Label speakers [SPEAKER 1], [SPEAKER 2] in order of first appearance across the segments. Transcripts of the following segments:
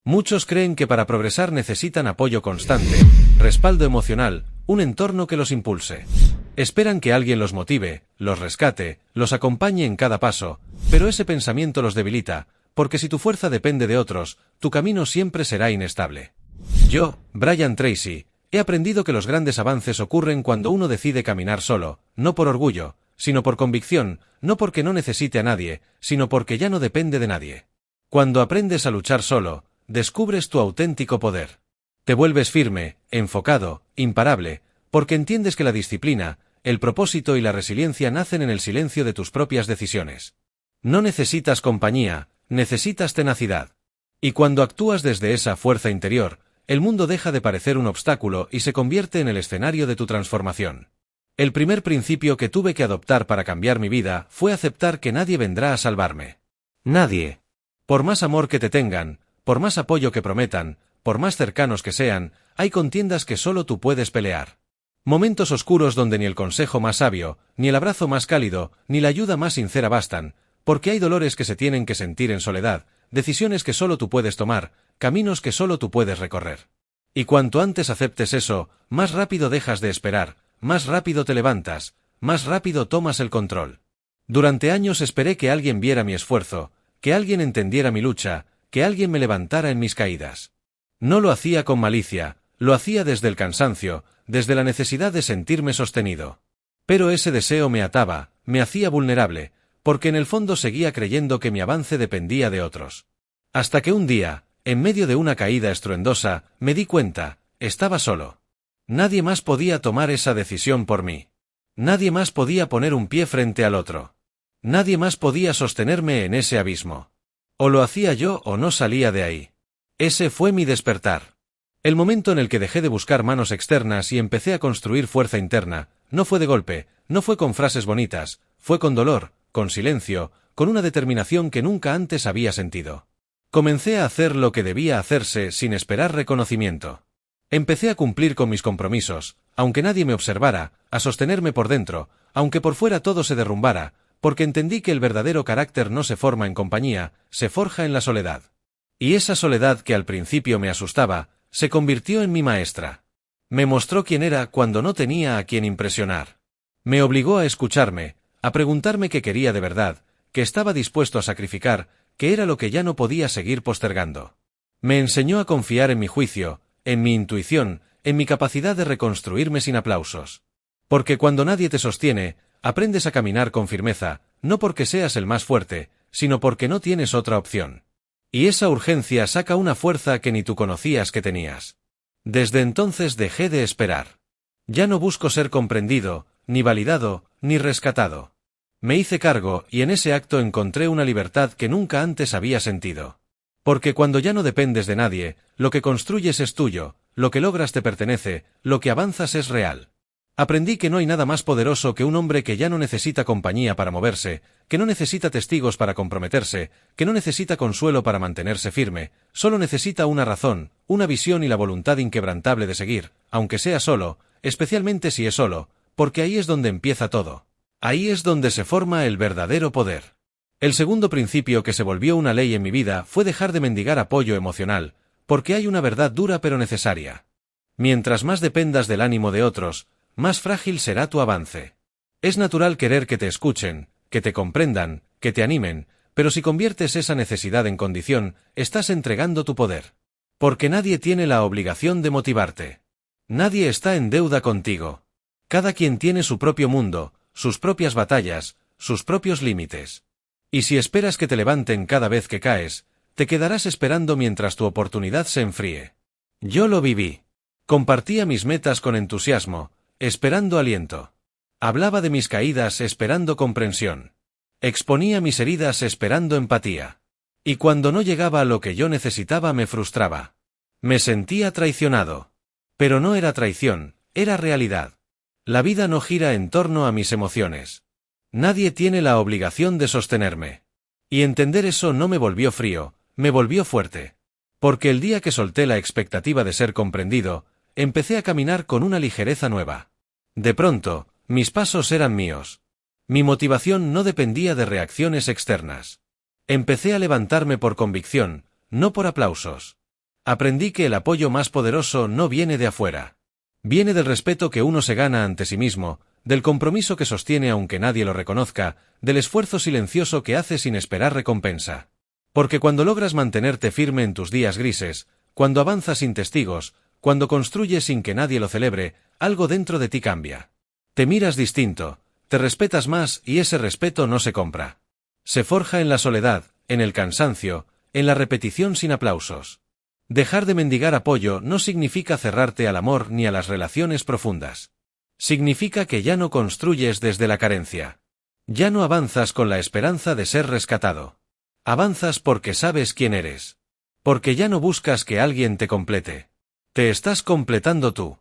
[SPEAKER 1] Muchos creen que para progresar necesitan apoyo constante, respaldo emocional, un entorno que los impulse. Esperan que alguien los motive, los rescate, los acompañe en cada paso, pero ese pensamiento los debilita, porque si tu fuerza depende de otros, tu camino siempre será inestable. Yo, Brian Tracy, he aprendido que los grandes avances ocurren cuando uno decide caminar solo, no por orgullo, sino por convicción, no porque no necesite a nadie, sino porque ya no depende de nadie. Cuando aprendes a luchar solo, descubres tu auténtico poder. Te vuelves firme, enfocado, imparable, porque entiendes que la disciplina, el propósito y la resiliencia nacen en el silencio de tus propias decisiones. No necesitas compañía, necesitas tenacidad. Y cuando actúas desde esa fuerza interior, el mundo deja de parecer un obstáculo y se convierte en el escenario de tu transformación. El primer principio que tuve que adoptar para cambiar mi vida fue aceptar que nadie vendrá a salvarme. Nadie. Por más amor que te tengan, por más apoyo que prometan, por más cercanos que sean, hay contiendas que solo tú puedes pelear. Momentos oscuros donde ni el consejo más sabio, ni el abrazo más cálido, ni la ayuda más sincera bastan, porque hay dolores que se tienen que sentir en soledad, decisiones que solo tú puedes tomar, caminos que solo tú puedes recorrer. Y cuanto antes aceptes eso, más rápido dejas de esperar, más rápido te levantas, más rápido tomas el control. Durante años esperé que alguien viera mi esfuerzo, que alguien entendiera mi lucha, que alguien me levantara en mis caídas. No lo hacía con malicia, lo hacía desde el cansancio, desde la necesidad de sentirme sostenido. Pero ese deseo me ataba, me hacía vulnerable, porque en el fondo seguía creyendo que mi avance dependía de otros. Hasta que un día, en medio de una caída estruendosa, me di cuenta, estaba solo. Nadie más podía tomar esa decisión por mí. Nadie más podía poner un pie frente al otro. Nadie más podía sostenerme en ese abismo. O lo hacía yo o no salía de ahí. Ese fue mi despertar. El momento en el que dejé de buscar manos externas y empecé a construir fuerza interna, no fue de golpe, no fue con frases bonitas, fue con dolor, con silencio, con una determinación que nunca antes había sentido. Comencé a hacer lo que debía hacerse sin esperar reconocimiento. Empecé a cumplir con mis compromisos, aunque nadie me observara, a sostenerme por dentro, aunque por fuera todo se derrumbara, porque entendí que el verdadero carácter no se forma en compañía, se forja en la soledad. Y esa soledad que al principio me asustaba, se convirtió en mi maestra. Me mostró quién era cuando no tenía a quien impresionar. Me obligó a escucharme, a preguntarme qué quería de verdad, que estaba dispuesto a sacrificar, que era lo que ya no podía seguir postergando. Me enseñó a confiar en mi juicio, en mi intuición, en mi capacidad de reconstruirme sin aplausos. Porque cuando nadie te sostiene, aprendes a caminar con firmeza, no porque seas el más fuerte, sino porque no tienes otra opción. Y esa urgencia saca una fuerza que ni tú conocías que tenías. Desde entonces dejé de esperar. Ya no busco ser comprendido, ni validado, ni rescatado. Me hice cargo y en ese acto encontré una libertad que nunca antes había sentido. Porque cuando ya no dependes de nadie, lo que construyes es tuyo, lo que logras te pertenece, lo que avanzas es real. Aprendí que no hay nada más poderoso que un hombre que ya no necesita compañía para moverse, que no necesita testigos para comprometerse, que no necesita consuelo para mantenerse firme, solo necesita una razón, una visión y la voluntad inquebrantable de seguir, aunque sea solo, especialmente si es solo, porque ahí es donde empieza todo. Ahí es donde se forma el verdadero poder. El segundo principio que se volvió una ley en mi vida fue dejar de mendigar apoyo emocional, porque hay una verdad dura pero necesaria. Mientras más dependas del ánimo de otros, más frágil será tu avance. Es natural querer que te escuchen, que te comprendan, que te animen, pero si conviertes esa necesidad en condición, estás entregando tu poder. Porque nadie tiene la obligación de motivarte. Nadie está en deuda contigo. Cada quien tiene su propio mundo, sus propias batallas, sus propios límites. Y si esperas que te levanten cada vez que caes, te quedarás esperando mientras tu oportunidad se enfríe. Yo lo viví. Compartía mis metas con entusiasmo, esperando aliento. Hablaba de mis caídas esperando comprensión. Exponía mis heridas esperando empatía. Y cuando no llegaba a lo que yo necesitaba me frustraba. Me sentía traicionado. Pero no era traición, era realidad. La vida no gira en torno a mis emociones. Nadie tiene la obligación de sostenerme. Y entender eso no me volvió frío, me volvió fuerte. Porque el día que solté la expectativa de ser comprendido, empecé a caminar con una ligereza nueva. De pronto, mis pasos eran míos. Mi motivación no dependía de reacciones externas. Empecé a levantarme por convicción, no por aplausos. Aprendí que el apoyo más poderoso no viene de afuera. Viene del respeto que uno se gana ante sí mismo, del compromiso que sostiene aunque nadie lo reconozca, del esfuerzo silencioso que hace sin esperar recompensa. Porque cuando logras mantenerte firme en tus días grises, cuando avanzas sin testigos, cuando construyes sin que nadie lo celebre, algo dentro de ti cambia. Te miras distinto, te respetas más y ese respeto no se compra. Se forja en la soledad, en el cansancio, en la repetición sin aplausos. Dejar de mendigar apoyo no significa cerrarte al amor ni a las relaciones profundas. Significa que ya no construyes desde la carencia. Ya no avanzas con la esperanza de ser rescatado. Avanzas porque sabes quién eres. Porque ya no buscas que alguien te complete. Te estás completando tú.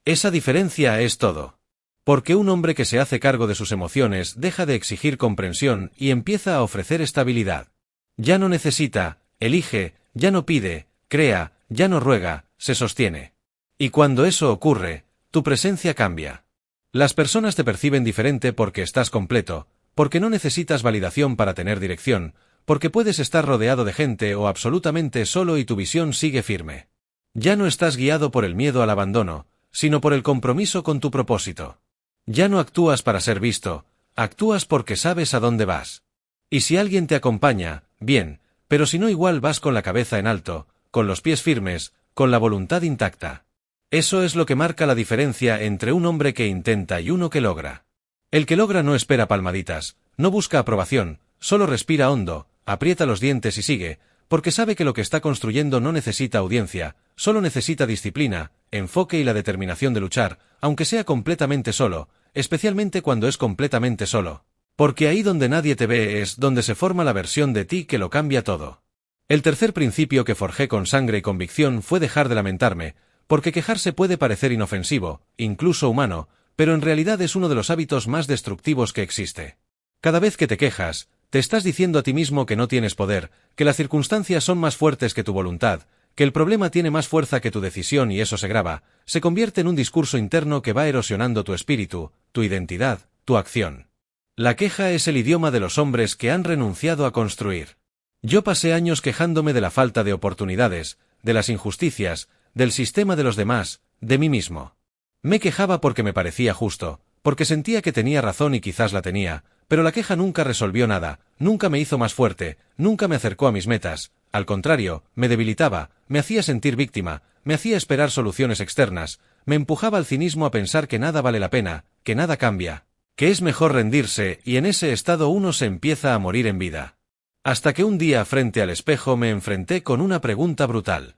[SPEAKER 1] Esa diferencia es todo. Porque un hombre que se hace cargo de sus emociones deja de exigir comprensión y empieza a ofrecer estabilidad. Ya no necesita, elige, ya no pide, crea, ya no ruega, se sostiene. Y cuando eso ocurre, tu presencia cambia. Las personas te perciben diferente porque estás completo, porque no necesitas validación para tener dirección, porque puedes estar rodeado de gente o absolutamente solo y tu visión sigue firme. Ya no estás guiado por el miedo al abandono, sino por el compromiso con tu propósito. Ya no actúas para ser visto, actúas porque sabes a dónde vas. Y si alguien te acompaña, bien, pero si no igual vas con la cabeza en alto, con los pies firmes, con la voluntad intacta. Eso es lo que marca la diferencia entre un hombre que intenta y uno que logra. El que logra no espera palmaditas, no busca aprobación, solo respira hondo, aprieta los dientes y sigue, porque sabe que lo que está construyendo no necesita audiencia, solo necesita disciplina, enfoque y la determinación de luchar, aunque sea completamente solo, especialmente cuando es completamente solo. Porque ahí donde nadie te ve es donde se forma la versión de ti que lo cambia todo. El tercer principio que forjé con sangre y convicción fue dejar de lamentarme, porque quejarse puede parecer inofensivo, incluso humano, pero en realidad es uno de los hábitos más destructivos que existe. Cada vez que te quejas, te estás diciendo a ti mismo que no tienes poder, que las circunstancias son más fuertes que tu voluntad, que el problema tiene más fuerza que tu decisión y eso se graba, se convierte en un discurso interno que va erosionando tu espíritu, tu identidad, tu acción. La queja es el idioma de los hombres que han renunciado a construir. Yo pasé años quejándome de la falta de oportunidades, de las injusticias, del sistema de los demás, de mí mismo. Me quejaba porque me parecía justo, porque sentía que tenía razón y quizás la tenía, pero la queja nunca resolvió nada, nunca me hizo más fuerte, nunca me acercó a mis metas, al contrario, me debilitaba, me hacía sentir víctima, me hacía esperar soluciones externas, me empujaba al cinismo a pensar que nada vale la pena, que nada cambia, que es mejor rendirse y en ese estado uno se empieza a morir en vida. Hasta que un día frente al espejo me enfrenté con una pregunta brutal.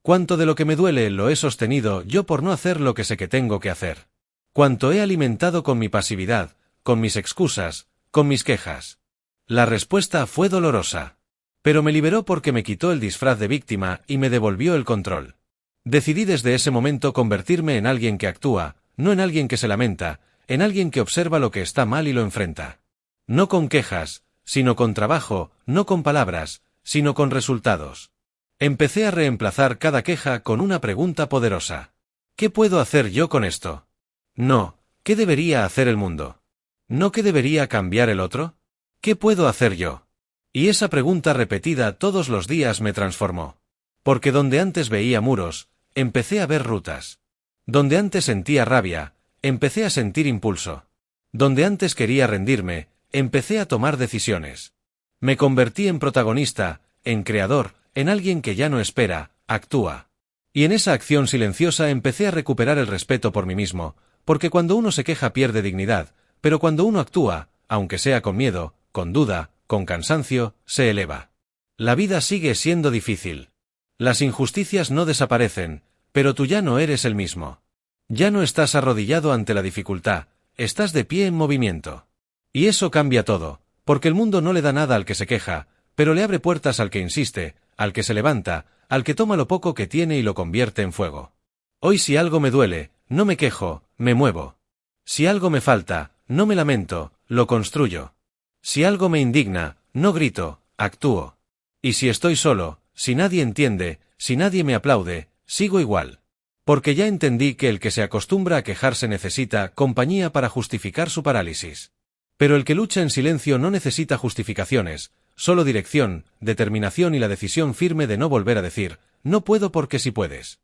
[SPEAKER 1] ¿Cuánto de lo que me duele lo he sostenido yo por no hacer lo que sé que tengo que hacer? ¿Cuánto he alimentado con mi pasividad, con mis excusas, con mis quejas? La respuesta fue dolorosa. Pero me liberó porque me quitó el disfraz de víctima y me devolvió el control. Decidí desde ese momento convertirme en alguien que actúa, no en alguien que se lamenta, en alguien que observa lo que está mal y lo enfrenta. No con quejas, sino con trabajo, no con palabras, sino con resultados. Empecé a reemplazar cada queja con una pregunta poderosa. ¿Qué puedo hacer yo con esto? No, ¿qué debería hacer el mundo? ¿No qué debería cambiar el otro? ¿Qué puedo hacer yo? Y esa pregunta repetida todos los días me transformó. Porque donde antes veía muros, empecé a ver rutas. Donde antes sentía rabia, empecé a sentir impulso. Donde antes quería rendirme, empecé a tomar decisiones. Me convertí en protagonista, en creador, en alguien que ya no espera, actúa. Y en esa acción silenciosa empecé a recuperar el respeto por mí mismo, porque cuando uno se queja pierde dignidad, pero cuando uno actúa, aunque sea con miedo, con duda, con cansancio, se eleva. La vida sigue siendo difícil. Las injusticias no desaparecen, pero tú ya no eres el mismo. Ya no estás arrodillado ante la dificultad, estás de pie en movimiento. Y eso cambia todo, porque el mundo no le da nada al que se queja, pero le abre puertas al que insiste, al que se levanta, al que toma lo poco que tiene y lo convierte en fuego. Hoy si algo me duele, no me quejo, me muevo. Si algo me falta, no me lamento, lo construyo. Si algo me indigna, no grito, actúo. Y si estoy solo, si nadie entiende, si nadie me aplaude, sigo igual. Porque ya entendí que el que se acostumbra a quejarse necesita compañía para justificar su parálisis. Pero el que lucha en silencio no necesita justificaciones, solo dirección, determinación y la decisión firme de no volver a decir, no puedo porque sí puedes.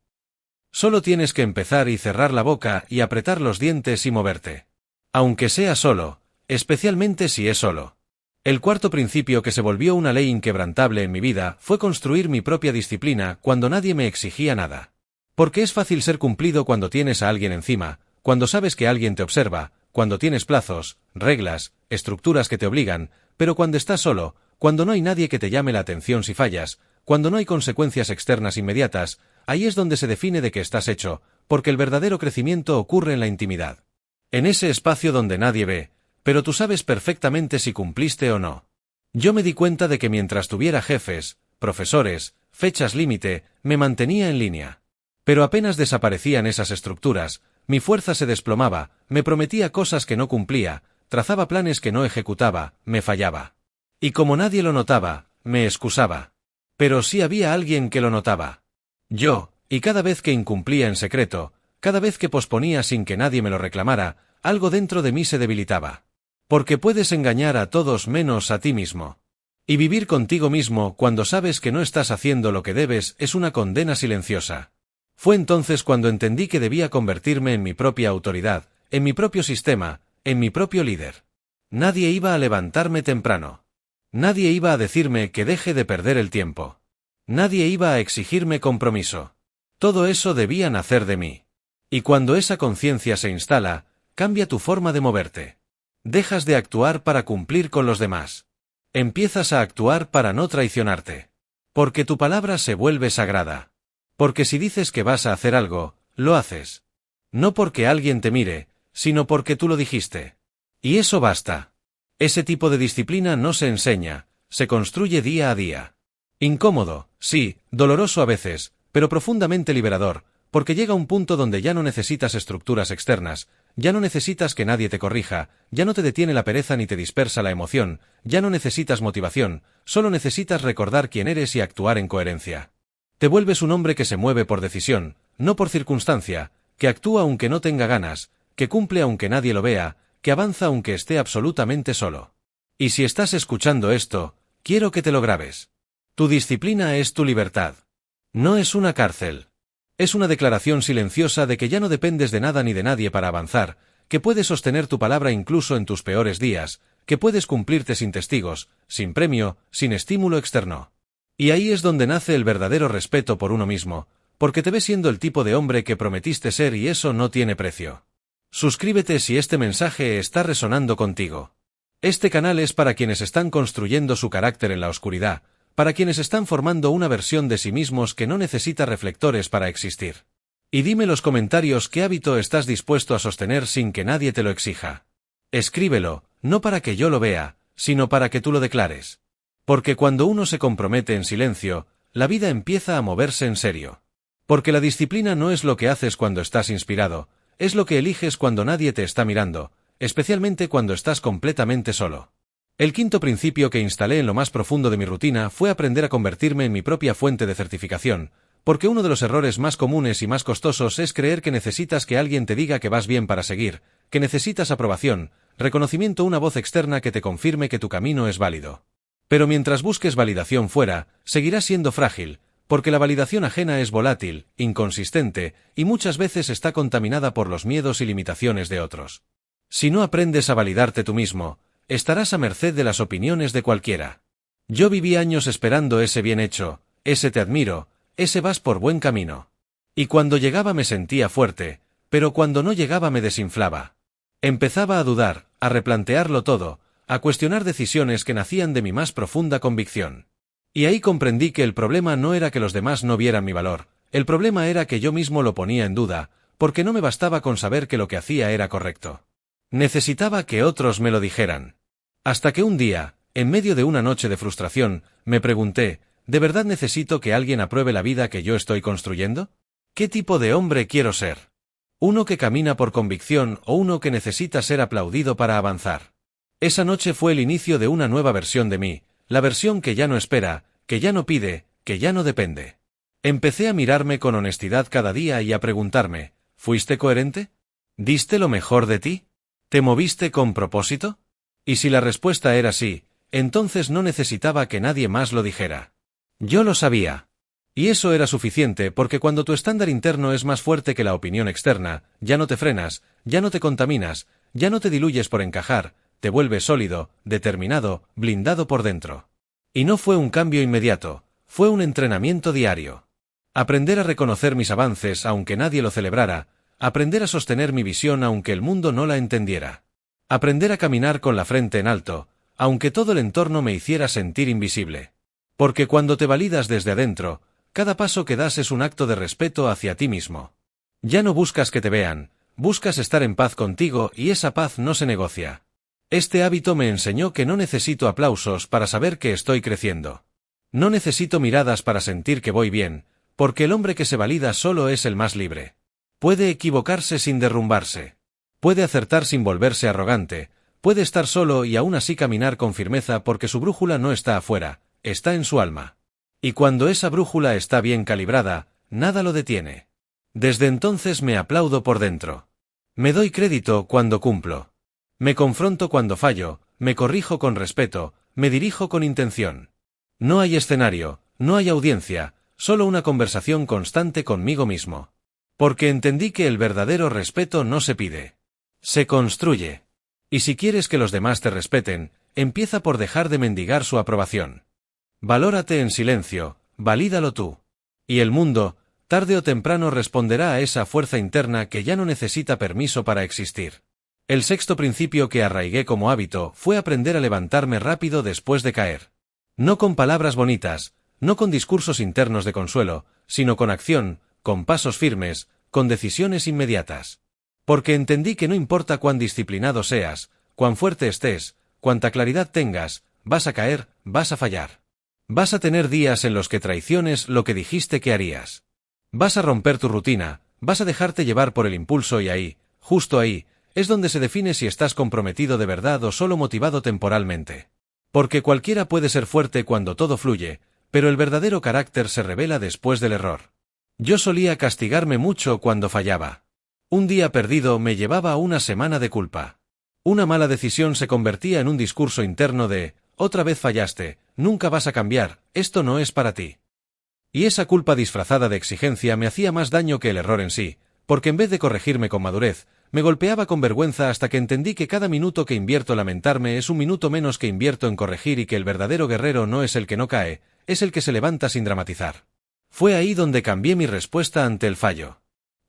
[SPEAKER 1] Solo tienes que empezar y cerrar la boca y apretar los dientes y moverte. Aunque sea solo, especialmente si es solo. El cuarto principio que se volvió una ley inquebrantable en mi vida fue construir mi propia disciplina cuando nadie me exigía nada. Porque es fácil ser cumplido cuando tienes a alguien encima, cuando sabes que alguien te observa, cuando tienes plazos, reglas, estructuras que te obligan, pero cuando estás solo, cuando no hay nadie que te llame la atención si fallas, cuando no hay consecuencias externas inmediatas, ahí es donde se define de qué estás hecho, porque el verdadero crecimiento ocurre en la intimidad. En ese espacio donde nadie ve, pero tú sabes perfectamente si cumpliste o no. Yo me di cuenta de que mientras tuviera jefes, profesores, fechas límite, me mantenía en línea. Pero apenas desaparecían esas estructuras, mi fuerza se desplomaba, me prometía cosas que no cumplía, trazaba planes que no ejecutaba, me fallaba. Y como nadie lo notaba, me excusaba. Pero sí había alguien que lo notaba. Yo, y cada vez que incumplía en secreto, cada vez que posponía sin que nadie me lo reclamara, algo dentro de mí se debilitaba. Porque puedes engañar a todos menos a ti mismo. Y vivir contigo mismo cuando sabes que no estás haciendo lo que debes es una condena silenciosa. Fue entonces cuando entendí que debía convertirme en mi propia autoridad, en mi propio sistema, en mi propio líder. Nadie iba a levantarme temprano. Nadie iba a decirme que deje de perder el tiempo. Nadie iba a exigirme compromiso. Todo eso debía nacer de mí. Y cuando esa conciencia se instala, cambia tu forma de moverte. Dejas de actuar para cumplir con los demás. Empiezas a actuar para no traicionarte. Porque tu palabra se vuelve sagrada. Porque si dices que vas a hacer algo, lo haces. No porque alguien te mire, sino porque tú lo dijiste. Y eso basta. Ese tipo de disciplina no se enseña, se construye día a día. Incómodo, sí, doloroso a veces, pero profundamente liberador, porque llega un punto donde ya no necesitas estructuras externas, ya no necesitas que nadie te corrija, ya no te detiene la pereza ni te dispersa la emoción, ya no necesitas motivación, solo necesitas recordar quién eres y actuar en coherencia. Te vuelves un hombre que se mueve por decisión, no por circunstancia, que actúa aunque no tenga ganas, que cumple aunque nadie lo vea, que avanza aunque esté absolutamente solo. Y si estás escuchando esto, quiero que te lo grabes. Tu disciplina es tu libertad. No es una cárcel. Es una declaración silenciosa de que ya no dependes de nada ni de nadie para avanzar, que puedes sostener tu palabra incluso en tus peores días, que puedes cumplirte sin testigos, sin premio, sin estímulo externo. Y ahí es donde nace el verdadero respeto por uno mismo, porque te ves siendo el tipo de hombre que prometiste ser y eso no tiene precio. Suscríbete si este mensaje está resonando contigo. Este canal es para quienes están construyendo su carácter en la oscuridad, para quienes están formando una versión de sí mismos que no necesita reflectores para existir. Y dime en los comentarios qué hábito estás dispuesto a sostener sin que nadie te lo exija. Escríbelo, no para que yo lo vea, sino para que tú lo declares. Porque cuando uno se compromete en silencio, la vida empieza a moverse en serio. Porque la disciplina no es lo que haces cuando estás inspirado, es lo que eliges cuando nadie te está mirando, especialmente cuando estás completamente solo. El quinto principio que instalé en lo más profundo de mi rutina fue aprender a convertirme en mi propia fuente de certificación, porque uno de los errores más comunes y más costosos es creer que necesitas que alguien te diga que vas bien para seguir, que necesitas aprobación, reconocimiento, una voz externa que te confirme que tu camino es válido. Pero mientras busques validación fuera, seguirás siendo frágil, porque la validación ajena es volátil, inconsistente, y muchas veces está contaminada por los miedos y limitaciones de otros. Si no aprendes a validarte tú mismo, estarás a merced de las opiniones de cualquiera. Yo viví años esperando ese bien hecho, ese te admiro, ese vas por buen camino. Y cuando llegaba me sentía fuerte, pero cuando no llegaba me desinflaba. Empezaba a dudar, a replantearlo todo, a cuestionar decisiones que nacían de mi más profunda convicción. Y ahí comprendí que el problema no era que los demás no vieran mi valor, el problema era que yo mismo lo ponía en duda, porque no me bastaba con saber que lo que hacía era correcto. Necesitaba que otros me lo dijeran. Hasta que un día, en medio de una noche de frustración, me pregunté, ¿de verdad necesito que alguien apruebe la vida que yo estoy construyendo? ¿Qué tipo de hombre quiero ser? ¿Uno que camina por convicción o uno que necesita ser aplaudido para avanzar? Esa noche fue el inicio de una nueva versión de mí, la versión que ya no espera, que ya no pide, que ya no depende. Empecé a mirarme con honestidad cada día y a preguntarme, ¿fuiste coherente? ¿Diste lo mejor de ti? ¿Te moviste con propósito? Y si la respuesta era sí, entonces no necesitaba que nadie más lo dijera. Yo lo sabía. Y eso era suficiente porque cuando tu estándar interno es más fuerte que la opinión externa, ya no te frenas, ya no te contaminas, ya no te diluyes por encajar, te vuelves sólido, determinado, blindado por dentro. Y no fue un cambio inmediato, fue un entrenamiento diario. Aprender a reconocer mis avances aunque nadie lo celebrara, aprender a sostener mi visión aunque el mundo no la entendiera. Aprender a caminar con la frente en alto, aunque todo el entorno me hiciera sentir invisible. Porque cuando te validas desde adentro, cada paso que das es un acto de respeto hacia ti mismo. Ya no buscas que te vean, buscas estar en paz contigo y esa paz no se negocia. Este hábito me enseñó que no necesito aplausos para saber que estoy creciendo. No necesito miradas para sentir que voy bien, porque el hombre que se valida solo es el más libre. Puede equivocarse sin derrumbarse. Puede acertar sin volverse arrogante, puede estar solo y aún así caminar con firmeza porque su brújula no está afuera, está en su alma. Y cuando esa brújula está bien calibrada, nada lo detiene. Desde entonces me aplaudo por dentro. Me doy crédito cuando cumplo. Me confronto cuando fallo, me corrijo con respeto, me dirijo con intención. No hay escenario, no hay audiencia, solo una conversación constante conmigo mismo. Porque entendí que el verdadero respeto no se pide. Se construye. Y si quieres que los demás te respeten, empieza por dejar de mendigar su aprobación. Valórate en silencio, valídalo tú. Y el mundo, tarde o temprano responderá a esa fuerza interna que ya no necesita permiso para existir. El sexto principio que arraigué como hábito fue aprender a levantarme rápido después de caer. No con palabras bonitas, no con discursos internos de consuelo, sino con acción, con pasos firmes, con decisiones inmediatas. Porque entendí que no importa cuán disciplinado seas, cuán fuerte estés, cuánta claridad tengas, vas a caer, vas a fallar. Vas a tener días en los que traiciones lo que dijiste que harías. Vas a romper tu rutina, vas a dejarte llevar por el impulso y ahí, justo ahí, es donde se define si estás comprometido de verdad o solo motivado temporalmente. Porque cualquiera puede ser fuerte cuando todo fluye, pero el verdadero carácter se revela después del error. Yo solía castigarme mucho cuando fallaba. Un día perdido me llevaba a una semana de culpa. Una mala decisión se convertía en un discurso interno de, otra vez fallaste, nunca vas a cambiar, esto no es para ti. Y esa culpa disfrazada de exigencia me hacía más daño que el error en sí, porque en vez de corregirme con madurez, me golpeaba con vergüenza hasta que entendí que cada minuto que invierto en lamentarme es un minuto menos que invierto en corregir y que el verdadero guerrero no es el que no cae, es el que se levanta sin dramatizar. Fue ahí donde cambié mi respuesta ante el fallo.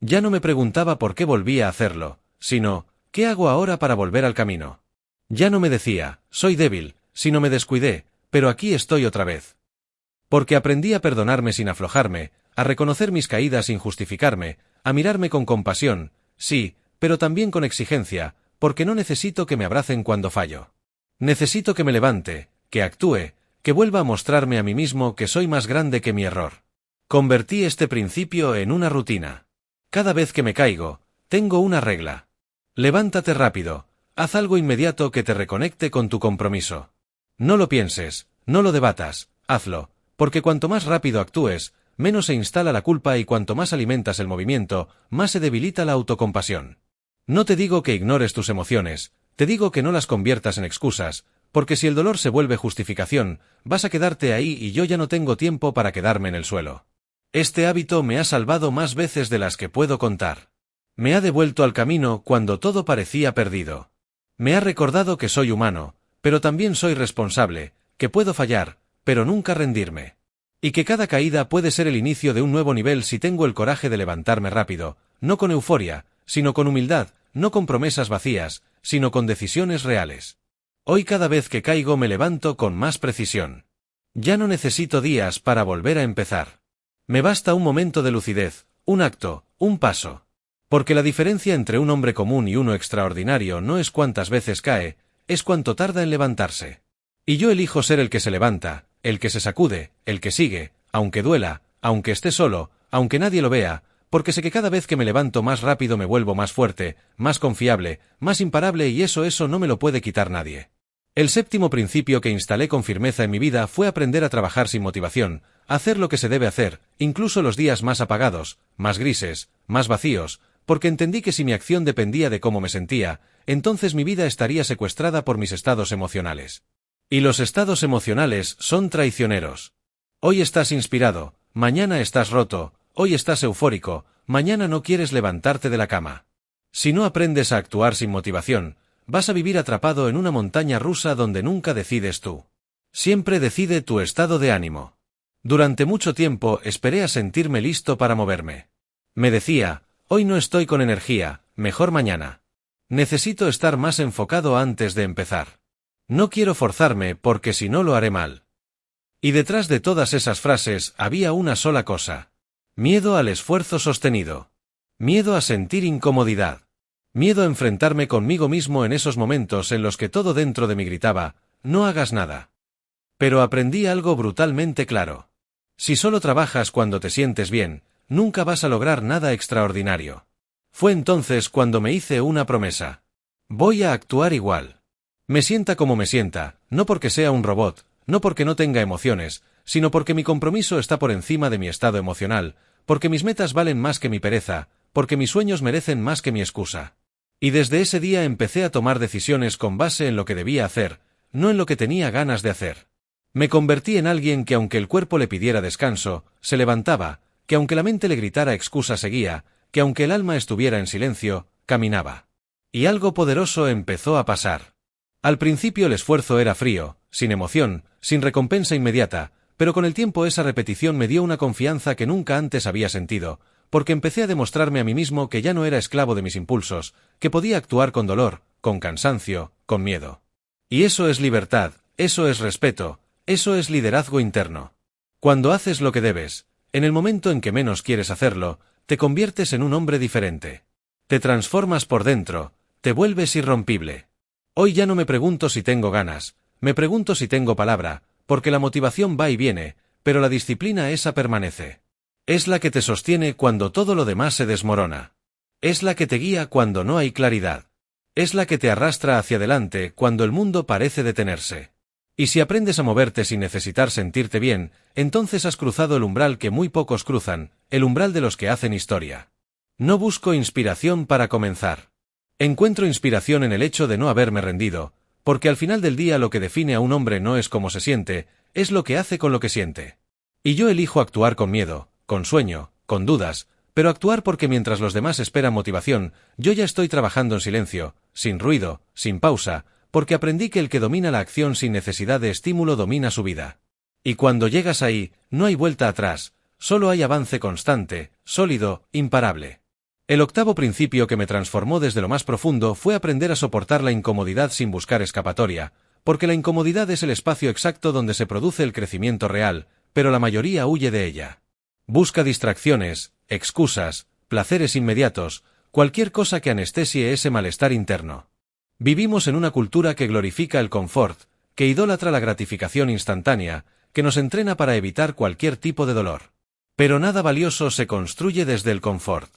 [SPEAKER 1] Ya no me preguntaba por qué volvía a hacerlo, sino, ¿qué hago ahora para volver al camino? Ya no me decía, soy débil, sino me descuidé, pero aquí estoy otra vez. Porque aprendí a perdonarme sin aflojarme, a reconocer mis caídas sin justificarme, a mirarme con compasión, sí, pero también con exigencia, porque no necesito que me abracen cuando fallo. Necesito que me levante, que actúe, que vuelva a mostrarme a mí mismo que soy más grande que mi error. Convertí este principio en una rutina. Cada vez que me caigo, tengo una regla. Levántate rápido, haz algo inmediato que te reconecte con tu compromiso. No lo pienses, no lo debatas, hazlo, porque cuanto más rápido actúes, menos se instala la culpa y cuanto más alimentas el movimiento, más se debilita la autocompasión. No te digo que ignores tus emociones, te digo que no las conviertas en excusas, porque si el dolor se vuelve justificación, vas a quedarte ahí y yo ya no tengo tiempo para quedarme en el suelo. Este hábito me ha salvado más veces de las que puedo contar. Me ha devuelto al camino cuando todo parecía perdido. Me ha recordado que soy humano, pero también soy responsable, que puedo fallar, pero nunca rendirme. Y que cada caída puede ser el inicio de un nuevo nivel si tengo el coraje de levantarme rápido, no con euforia, sino con humildad, no con promesas vacías, sino con decisiones reales. Hoy cada vez que caigo me levanto con más precisión. Ya no necesito días para volver a empezar. Me basta un momento de lucidez, un acto, un paso. Porque la diferencia entre un hombre común y uno extraordinario no es cuántas veces cae, es cuánto tarda en levantarse. Y yo elijo ser el que se levanta, el que se sacude, el que sigue, aunque duela, aunque esté solo, aunque nadie lo vea, porque sé que cada vez que me levanto más rápido me vuelvo más fuerte, más confiable, más imparable y eso no me lo puede quitar nadie. El séptimo principio que instalé con firmeza en mi vida fue aprender a trabajar sin motivación, a hacer lo que se debe hacer, incluso los días más apagados, más grises, más vacíos, porque entendí que si mi acción dependía de cómo me sentía, entonces mi vida estaría secuestrada por mis estados emocionales. Y los estados emocionales son traicioneros. Hoy estás inspirado, mañana estás roto, hoy estás eufórico, mañana no quieres levantarte de la cama. Si no aprendes a actuar sin motivación, vas a vivir atrapado en una montaña rusa donde nunca decides tú. Siempre decide tu estado de ánimo. Durante mucho tiempo esperé a sentirme listo para moverme. Me decía, hoy no estoy con energía, mejor mañana. Necesito estar más enfocado antes de empezar. No quiero forzarme porque si no lo haré mal. Y detrás de todas esas frases había una sola cosa. Miedo al esfuerzo sostenido. Miedo a sentir incomodidad. Miedo a enfrentarme conmigo mismo en esos momentos en los que todo dentro de mí gritaba, no hagas nada. Pero aprendí algo brutalmente claro. Si solo trabajas cuando te sientes bien, nunca vas a lograr nada extraordinario. Fue entonces cuando me hice una promesa. Voy a actuar igual. Me sienta como me sienta, no porque sea un robot, no porque no tenga emociones, sino porque mi compromiso está por encima de mi estado emocional, porque mis metas valen más que mi pereza, porque mis sueños merecen más que mi excusa. Y desde ese día empecé a tomar decisiones con base en lo que debía hacer, no en lo que tenía ganas de hacer. Me convertí en alguien que aunque el cuerpo le pidiera descanso, se levantaba, que aunque la mente le gritara excusa seguía, que aunque el alma estuviera en silencio, caminaba. Y algo poderoso empezó a pasar. Al principio el esfuerzo era frío, sin emoción, sin recompensa inmediata, pero con el tiempo esa repetición me dio una confianza que nunca antes había sentido, porque empecé a demostrarme a mí mismo que ya no era esclavo de mis impulsos, que podía actuar con dolor, con cansancio, con miedo. Y eso es libertad, eso es respeto, eso es liderazgo interno. Cuando haces lo que debes, en el momento en que menos quieres hacerlo, te conviertes en un hombre diferente. Te transformas por dentro, te vuelves irrompible. Hoy ya no me pregunto si tengo ganas, me pregunto si tengo palabra, porque la motivación va y viene, pero la disciplina esa permanece. Es la que te sostiene cuando todo lo demás se desmorona. Es la que te guía cuando no hay claridad. Es la que te arrastra hacia adelante cuando el mundo parece detenerse. Y si aprendes a moverte sin necesitar sentirte bien, entonces has cruzado el umbral que muy pocos cruzan, el umbral de los que hacen historia. No busco inspiración para comenzar. Encuentro inspiración en el hecho de no haberme rendido, porque al final del día lo que define a un hombre no es cómo se siente, es lo que hace con lo que siente. Y yo elijo actuar con miedo, con sueño, con dudas, pero actuar porque mientras los demás esperan motivación, yo ya estoy trabajando en silencio, sin ruido, sin pausa, porque aprendí que el que domina la acción sin necesidad de estímulo domina su vida. Y cuando llegas ahí, no hay vuelta atrás, solo hay avance constante, sólido, imparable. El octavo principio que me transformó desde lo más profundo fue aprender a soportar la incomodidad sin buscar escapatoria, porque la incomodidad es el espacio exacto donde se produce el crecimiento real, pero la mayoría huye de ella. Busca distracciones, excusas, placeres inmediatos, cualquier cosa que anestesie ese malestar interno. Vivimos en una cultura que glorifica el confort, que idolatra la gratificación instantánea, que nos entrena para evitar cualquier tipo de dolor. Pero nada valioso se construye desde el confort.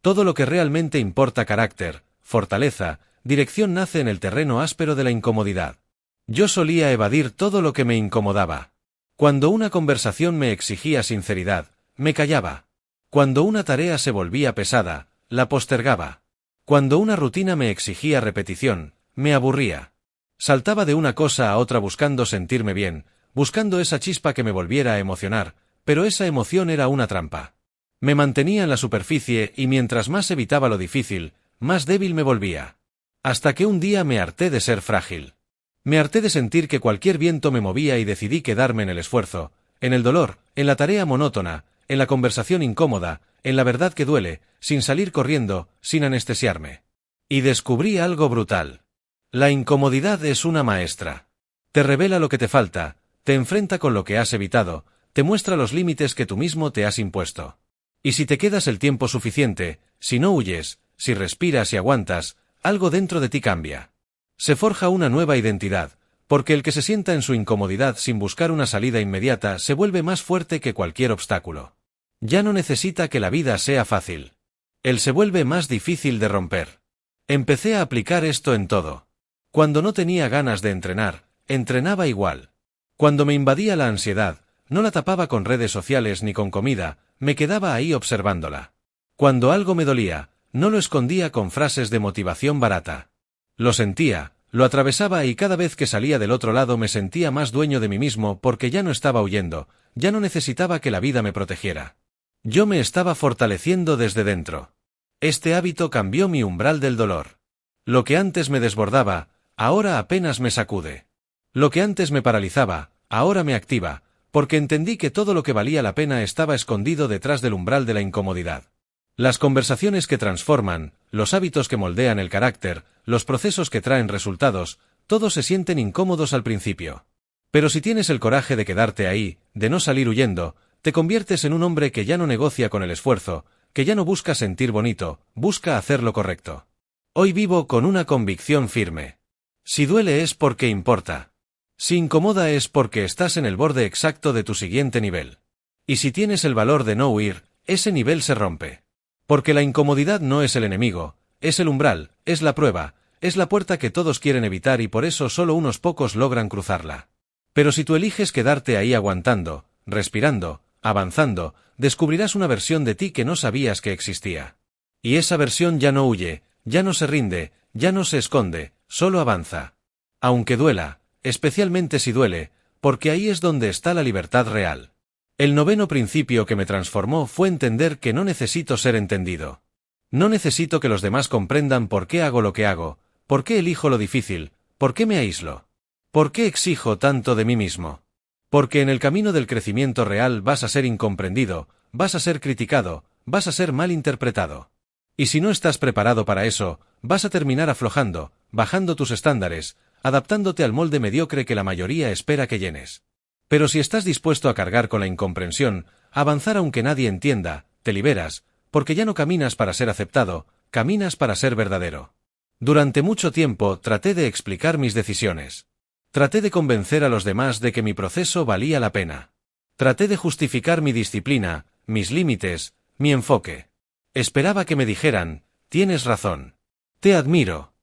[SPEAKER 1] Todo lo que realmente importa carácter, fortaleza, dirección nace en el terreno áspero de la incomodidad. Yo solía evadir todo lo que me incomodaba. Cuando una conversación me exigía sinceridad, me callaba. Cuando una tarea se volvía pesada, la postergaba. Cuando una rutina me exigía repetición, me aburría. Saltaba de una cosa a otra buscando sentirme bien, buscando esa chispa que me volviera a emocionar, pero esa emoción era una trampa. Me mantenía en la superficie y mientras más evitaba lo difícil, más débil me volvía. Hasta que un día me harté de ser frágil. Me harté de sentir que cualquier viento me movía y decidí quedarme en el esfuerzo, en el dolor, en la tarea monótona, en la conversación incómoda, en la verdad que duele, sin salir corriendo, sin anestesiarme. Y descubrí algo brutal. La incomodidad es una maestra. Te revela lo que te falta, te enfrenta con lo que has evitado, te muestra los límites que tú mismo te has impuesto. Y si te quedas el tiempo suficiente, si no huyes, si respiras y aguantas, algo dentro de ti cambia. Se forja una nueva identidad, porque el que se sienta en su incomodidad sin buscar una salida inmediata se vuelve más fuerte que cualquier obstáculo. Ya no necesita que la vida sea fácil. Él se vuelve más difícil de romper. Empecé a aplicar esto en todo. Cuando no tenía ganas de entrenar, entrenaba igual. Cuando me invadía la ansiedad, no la tapaba con redes sociales ni con comida, me quedaba ahí observándola. Cuando algo me dolía, no lo escondía con frases de motivación barata. Lo sentía, Lo atravesaba y cada vez que salía del otro lado me sentía más dueño de mí mismo porque ya no estaba huyendo, ya no necesitaba que la vida me protegiera. Yo me estaba fortaleciendo desde dentro. Este hábito cambió mi umbral del dolor. Lo que antes me desbordaba, ahora apenas me sacude. Lo que antes me paralizaba, ahora me activa, porque entendí que todo lo que valía la pena estaba escondido detrás del umbral de la incomodidad. Las conversaciones que transforman, los hábitos que moldean el carácter, los procesos que traen resultados, todos se sienten incómodos al principio. Pero si tienes el coraje de quedarte ahí, de no salir huyendo, te conviertes en un hombre que ya no negocia con el esfuerzo, que ya no busca sentir bonito, busca hacer lo correcto. Hoy vivo con una convicción firme. Si duele es porque importa. Si incomoda es porque estás en el borde exacto de tu siguiente nivel. Y si tienes el valor de no huir, ese nivel se rompe. Porque la incomodidad no es el enemigo, es el umbral, es la prueba, es la puerta que todos quieren evitar y por eso solo unos pocos logran cruzarla. Pero si tú eliges quedarte ahí aguantando, respirando, avanzando, descubrirás una versión de ti que no sabías que existía. Y esa versión ya no huye, ya no se rinde, ya no se esconde, solo avanza. Aunque duela, especialmente si duele, porque ahí es donde está la libertad real. El noveno principio que me transformó fue entender que no necesito ser entendido. No necesito que los demás comprendan por qué hago lo que hago, por qué elijo lo difícil, por qué me aíslo, por qué exijo tanto de mí mismo. Porque en el camino del crecimiento real vas a ser incomprendido, vas a ser criticado, vas a ser mal interpretado. Y si no estás preparado para eso, vas a terminar aflojando, bajando tus estándares, adaptándote al molde mediocre que la mayoría espera que llenes. Pero si estás dispuesto a cargar con la incomprensión, a avanzar aunque nadie entienda, te liberas, porque ya no caminas para ser aceptado, caminas para ser verdadero. Durante mucho tiempo traté de explicar mis decisiones. Traté de convencer a los demás de que mi proceso valía la pena. Traté de justificar mi disciplina, mis límites, mi enfoque. Esperaba que me dijeran, tienes razón. Te admiro.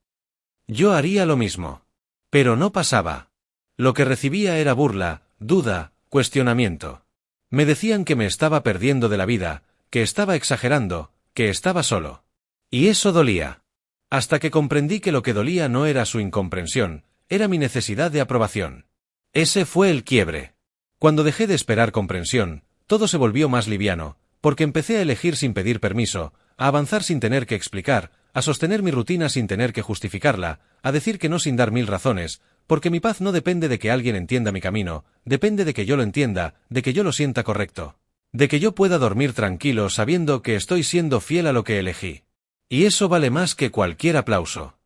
[SPEAKER 1] Yo haría lo mismo. Pero no pasaba. Lo que recibía era burla, duda, cuestionamiento. Me decían que me estaba perdiendo de la vida, que estaba exagerando, que estaba solo. Y eso dolía. Hasta que comprendí que lo que dolía no era su incomprensión, era mi necesidad de aprobación. Ese fue el quiebre. Cuando dejé de esperar comprensión, todo se volvió más liviano, porque empecé a elegir sin pedir permiso, a avanzar sin tener que explicar, a sostener mi rutina sin tener que justificarla, a decir que no sin dar mil razones, porque mi paz no depende de que alguien entienda mi camino, depende de que yo lo entienda, de que yo lo sienta correcto, de que yo pueda dormir tranquilo sabiendo que estoy siendo fiel a lo que elegí. Y eso vale más que cualquier aplauso.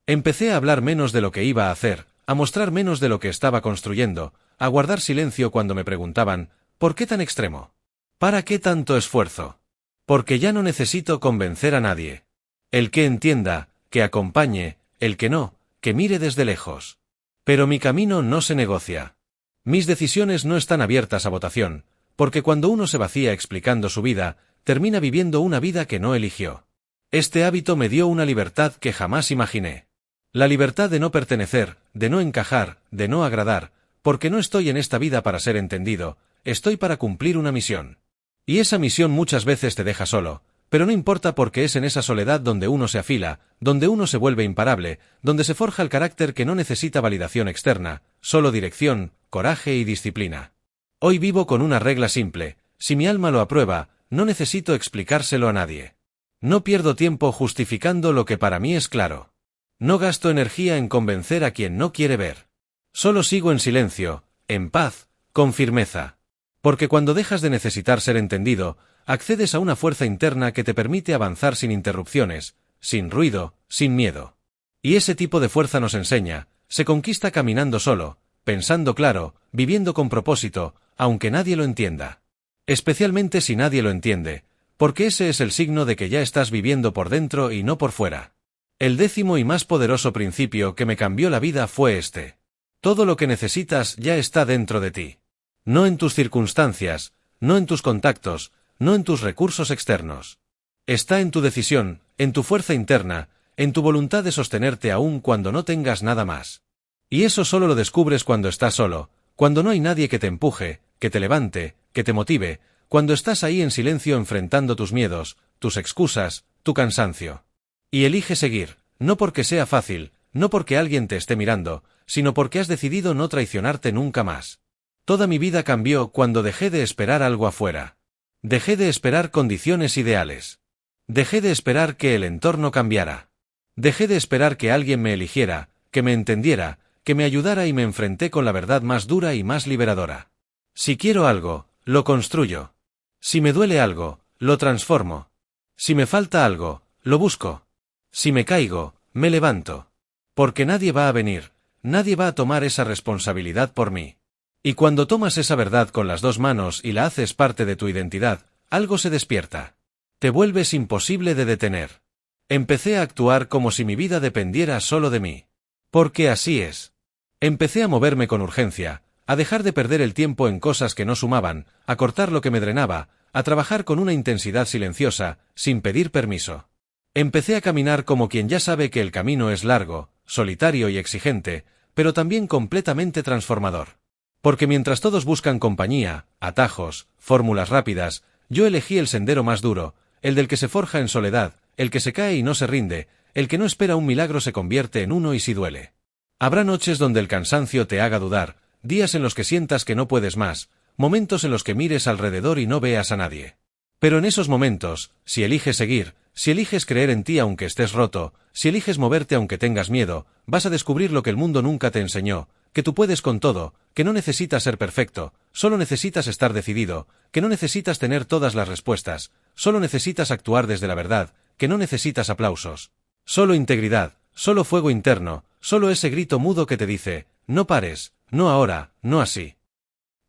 [SPEAKER 1] Empecé a hablar menos de lo que iba a hacer, a mostrar menos de lo que estaba construyendo, a guardar silencio cuando me preguntaban, ¿por qué tan extremo? ¿Para qué tanto esfuerzo? Porque ya no necesito convencer a nadie. El que entienda, que acompañe, el que no, que mire desde lejos. Pero mi camino no se negocia. Mis decisiones no están abiertas a votación, porque cuando uno se vacía explicando su vida, termina viviendo una vida que no eligió. Este hábito me dio una libertad que jamás imaginé. La libertad de no pertenecer, de no encajar, de no agradar, porque no estoy en esta vida para ser entendido, estoy para cumplir una misión. Y esa misión muchas veces te deja solo, pero no importa porque es en esa soledad donde uno se afila, donde uno se vuelve imparable, donde se forja el carácter que no necesita validación externa, solo dirección, coraje y disciplina. Hoy vivo con una regla simple, si mi alma lo aprueba, no necesito explicárselo a nadie. No pierdo tiempo justificando lo que para mí es claro. No gasto energía en convencer a quien no quiere ver. Solo sigo en silencio, en paz, con firmeza. Porque cuando dejas de necesitar ser entendido, accedes a una fuerza interna que te permite avanzar sin interrupciones, sin ruido, sin miedo. Y ese tipo de fuerza nos enseña, se conquista caminando solo, pensando claro, viviendo con propósito, aunque nadie lo entienda. Especialmente si nadie lo entiende, porque ese es el signo de que ya estás viviendo por dentro y no por fuera. El 10º y más poderoso principio que me cambió la vida fue este. Todo lo que necesitas ya está dentro de ti. No en tus circunstancias, no en tus contactos, no en tus recursos externos. Está en tu decisión, en tu fuerza interna, en tu voluntad de sostenerte aún cuando no tengas nada más. Y eso solo lo descubres cuando estás solo, cuando no hay nadie que te empuje, que te levante, que te motive, cuando estás ahí en silencio enfrentando tus miedos, tus excusas, tu cansancio. Y elige seguir, no porque sea fácil, No porque alguien te esté mirando, sino porque has decidido no traicionarte nunca más. Toda mi vida cambió cuando dejé de esperar algo afuera. Dejé de esperar condiciones ideales. Dejé de esperar que el entorno cambiara. Dejé de esperar que alguien me eligiera, que me entendiera, que me ayudara y me enfrenté con la verdad más dura y más liberadora. Si quiero algo, lo construyo. Si me duele algo, lo transformo. Si me falta algo, lo busco. Si me caigo, me levanto. Porque nadie va a venir, nadie va a tomar esa responsabilidad por mí. Y cuando tomas esa verdad con las dos manos y la haces parte de tu identidad, algo se despierta. Te vuelves imposible de detener. Empecé a actuar como si mi vida dependiera solo de mí. Porque así es. Empecé a moverme con urgencia, a dejar de perder el tiempo en cosas que no sumaban, a cortar lo que me drenaba, a trabajar con una intensidad silenciosa, sin pedir permiso. Empecé a caminar como quien ya sabe que el camino es largo, solitario y exigente, pero también completamente transformador. Porque mientras todos buscan compañía, atajos, fórmulas rápidas, yo elegí el sendero más duro, el del que se forja en soledad, el que se cae y no se rinde, el que no espera un milagro se convierte en uno y si duele. Habrá noches donde el cansancio te haga dudar, días en los que sientas que no puedes más, momentos en los que mires alrededor y no veas a nadie. Pero en esos momentos, si eliges seguir, si eliges creer en ti aunque estés roto, si eliges moverte aunque tengas miedo, vas a descubrir lo que el mundo nunca te enseñó, que tú puedes con todo, que no necesitas ser perfecto, solo necesitas estar decidido, que no necesitas tener todas las respuestas, solo necesitas actuar desde la verdad, que no necesitas aplausos. Solo integridad, solo fuego interno, solo ese grito mudo que te dice, no pares, no ahora, no así.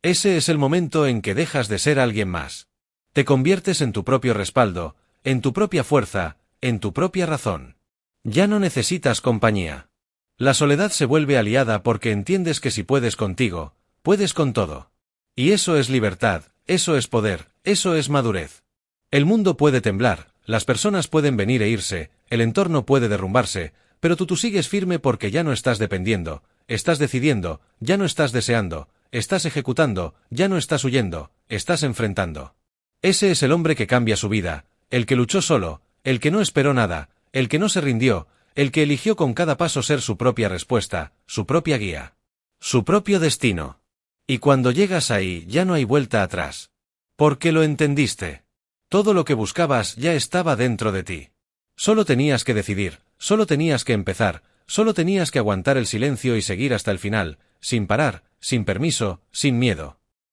[SPEAKER 1] Ese es el momento en que dejas de ser alguien más. Te conviertes en tu propio respaldo, en tu propia fuerza, en tu propia razón. Ya no necesitas compañía. La soledad se vuelve aliada porque entiendes que si puedes contigo, puedes con todo. Y eso es libertad, eso es poder, eso es madurez. El mundo puede temblar, las personas pueden venir e irse, el entorno puede derrumbarse, pero tú sigues firme porque ya no estás dependiendo, estás decidiendo, ya no estás deseando, estás ejecutando, ya no estás huyendo, estás enfrentando. Ese es el hombre que cambia su vida, el que luchó solo, el que no esperó nada, el que no se rindió, el que eligió con cada paso ser su propia respuesta, su propia guía, su propio destino. Y cuando llegas ahí ya no hay vuelta atrás. Porque lo entendiste. Todo lo que buscabas ya estaba dentro de ti. Solo tenías que decidir, solo tenías que empezar, solo tenías que aguantar el silencio y seguir hasta el final, sin parar, sin permiso, sin miedo.